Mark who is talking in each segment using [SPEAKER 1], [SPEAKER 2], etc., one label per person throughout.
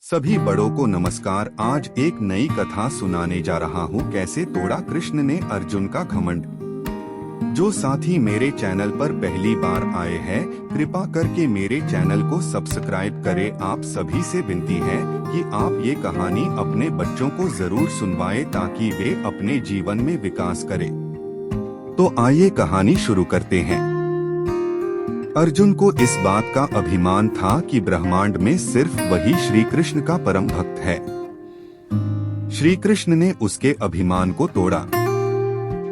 [SPEAKER 1] सभी बड़ों को नमस्कार। आज एक नई कथा सुनाने जा रहा हूँ, कैसे तोड़ा कृष्ण ने अर्जुन का घमंड। जो साथी मेरे चैनल पर पहली बार आए हैं, कृपा करके मेरे चैनल को सब्सक्राइब करें। आप सभी से विनती है कि आप ये कहानी अपने बच्चों को जरूर सुनवाएं ताकि वे अपने जीवन में विकास करें। तो आइए कहानी शुरू करते हैं। अर्जुन को इस बात का अभिमान था कि ब्रह्मांड में सिर्फ वही श्री कृष्ण का परम भक्त है। श्री कृष्ण ने उसके अभिमान को तोड़ा।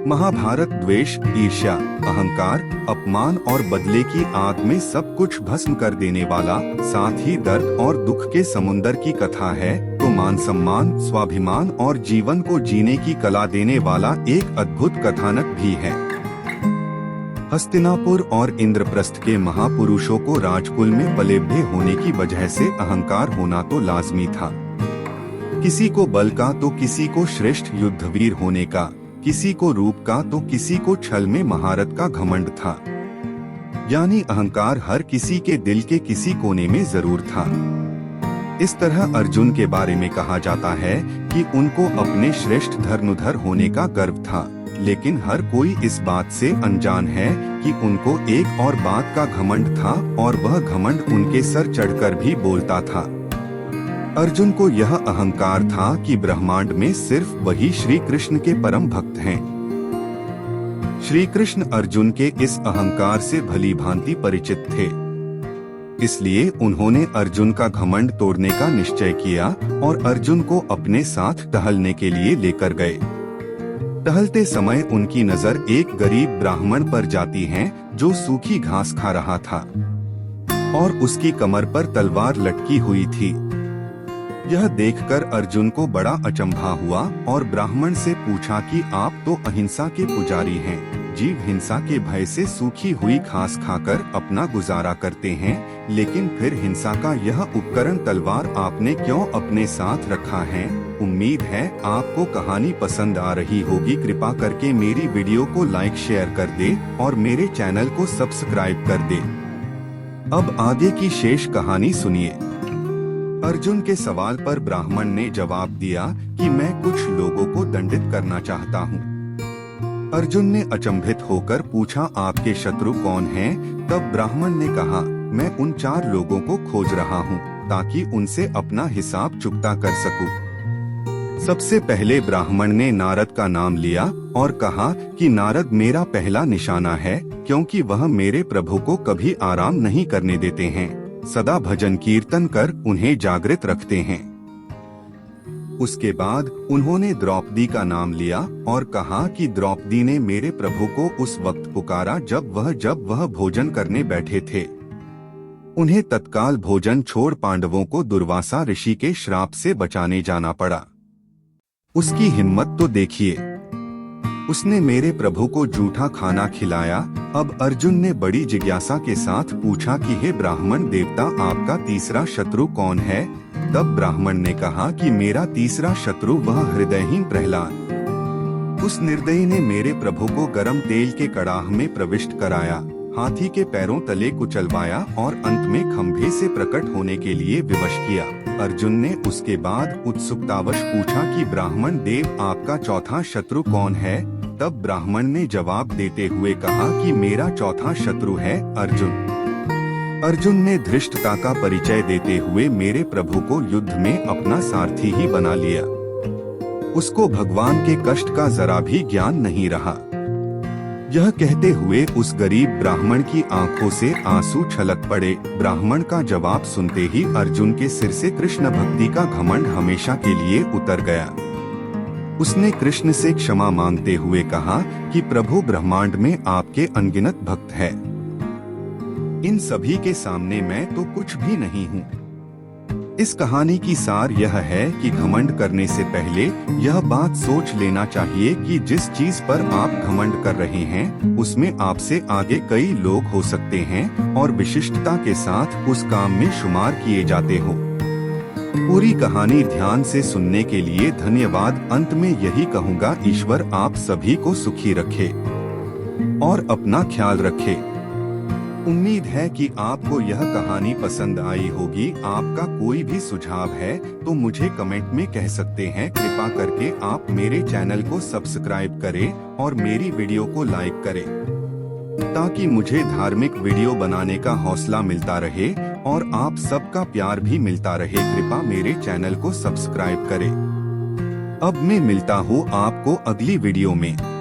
[SPEAKER 1] महाभारत द्वेष, ईर्ष्या, अहंकार, अपमान और बदले की आग में सब कुछ भस्म कर देने वाला, साथ ही दर्द और दुख के समुंदर की कथा है। तो मान सम्मान, स्वाभिमान और जीवन को जीने की कला देने वाला एक अद्भुत कथानक भी है। हस्तिनापुर और इंद्रप्रस्थ के महापुरुषों को राजकुल में पले बढ़े होने की वजह से अहंकार होना तो लाजमी था। किसी को बल का तो किसी को श्रेष्ठ युद्धवीर होने का, किसी को रूप का तो किसी को छल में महारत का घमंड था। यानी अहंकार हर किसी के दिल के किसी कोने में जरूर था। इस तरह अर्जुन के बारे में कहा जाता है कि उनको अपने श्रेष्ठ धनुर्धर होने का गर्व था, लेकिन हर कोई इस बात से अनजान है कि उनको एक और बात का घमंड था, और वह घमंड उनके सर चढ़कर भी बोलता था। अर्जुन को यह अहंकार था कि ब्रह्मांड में सिर्फ वही श्री कृष्ण के परम भक्त हैं। श्री कृष्ण अर्जुन के इस अहंकार से भली भांति परिचित थे, इसलिए उन्होंने अर्जुन का घमंड तोड़ने का निश्चय किया और अर्जुन को अपने साथ टहलने के लिए लेकर गए। टहलते समय उनकी नजर एक गरीब ब्राह्मण पर जाती है जो सूखी घास खा रहा था और उसकी कमर पर तलवार लटकी हुई थी। यह देखकर अर्जुन को बड़ा अचंभा हुआ और ब्राह्मण से पूछा कि आप तो अहिंसा के पुजारी हैं, जीव हिंसा के भय से सूखी हुई घास खाकर अपना गुजारा करते हैं, लेकिन फिर हिंसा का यह उपकरण तलवार आपने क्यों अपने साथ रखा है? उम्मीद है आपको कहानी पसंद आ रही होगी। कृपा करके मेरी वीडियो को लाइक शेयर कर दे और मेरे चैनल को सब्सक्राइब कर दे। अब आगे की शेष कहानी सुनिए। अर्जुन के सवाल पर ब्राह्मण ने जवाब दिया कि मैं कुछ लोगों को दंडित करना चाहता हूँ। अर्जुन ने अचंभित होकर पूछा, आपके शत्रु कौन हैं? तब ब्राह्मण ने कहा, मैं उन 4 लोगों को खोज रहा हूँ ताकि उनसे अपना हिसाब चुकता कर सकूं। सबसे पहले ब्राह्मण ने नारद का नाम लिया और कहा कि नारद मेरा पहला निशाना है, क्योंकि वह मेरे प्रभु को कभी आराम नहीं करने देते हैं, सदा भजन कीर्तन कर उन्हें जागृत रखते हैं। उसके बाद उन्होंने द्रौपदी का नाम लिया और कहा कि द्रौपदी ने मेरे प्रभु को उस वक्त पुकारा जब वह भोजन करने बैठे थे। उन्हें तत्काल भोजन छोड़ पांडवों को दुर्वासा ऋषि के श्राप से बचाने जाना पड़ा। उसकी हिम्मत तो देखिए, उसने मेरे प्रभु को जूठा खाना खिलाया। अब अर्जुन ने बड़ी जिज्ञासा के साथ पूछा कि हे ब्राह्मण देवता, आपका तीसरा शत्रु कौन है? तब ब्राह्मण ने कहा कि मेरा तीसरा शत्रु वह हृदयहीन प्रहलाद। उस निर्दयी ने मेरे प्रभु को गरम तेल के कड़ाह में प्रविष्ट कराया, हाथी के पैरों तले कुचलवाया और अंत में खंभे से प्रकट होने के लिए विवश किया। अर्जुन ने उसके बाद उत्सुकतावश पूछा कि ब्राह्मण देव, आपका चौथा शत्रु कौन है? तब ब्राह्मण ने जवाब देते हुए कहा कि मेरा चौथा शत्रु है अर्जुन। अर्जुन ने धृष्टता का परिचय देते हुए मेरे प्रभु को युद्ध में अपना सारथी ही बना लिया। उसको भगवान के कष्ट का जरा भी ज्ञान नहीं रहा। यह कहते हुए उस गरीब ब्राह्मण की आंखों से आंसू छलक पड़े। ब्राह्मण का जवाब सुनते ही अर्जुन के सिर से कृष्ण भक्ति का घमंड हमेशा के लिए उतर गया। उसने कृष्ण से क्षमा मांगते हुए कहा कि प्रभु, ब्रह्मांड में आपके अनगिनत भक्त हैं। इन सभी के सामने मैं तो कुछ भी नहीं हूँ। इस कहानी की सार यह है कि घमंड करने से पहले यह बात सोच लेना चाहिए कि जिस चीज पर आप घमंड कर रहे हैं उसमें आपसे आगे कई लोग हो सकते हैं और विशिष्टता के साथ उस काम में शुमार किए जाते हो। पूरी कहानी ध्यान से सुनने के लिए धन्यवाद। अंत में यही कहूँगा, ईश्वर आप सभी को सुखी रखे और अपना ख्याल रखे। उम्मीद है कि आपको यह कहानी पसंद आई होगी। आपका कोई भी सुझाव है तो मुझे कमेंट में कह सकते हैं। कृपा करके आप मेरे चैनल को सब्सक्राइब करें और मेरी वीडियो को लाइक करें ताकि मुझे धार्मिक वीडियो बनाने का हौसला मिलता रहे और आप सबका प्यार भी मिलता रहे। कृपा मेरे चैनल को सब्सक्राइब करें। अब मैं मिलता हूँ आपको अगली वीडियो में।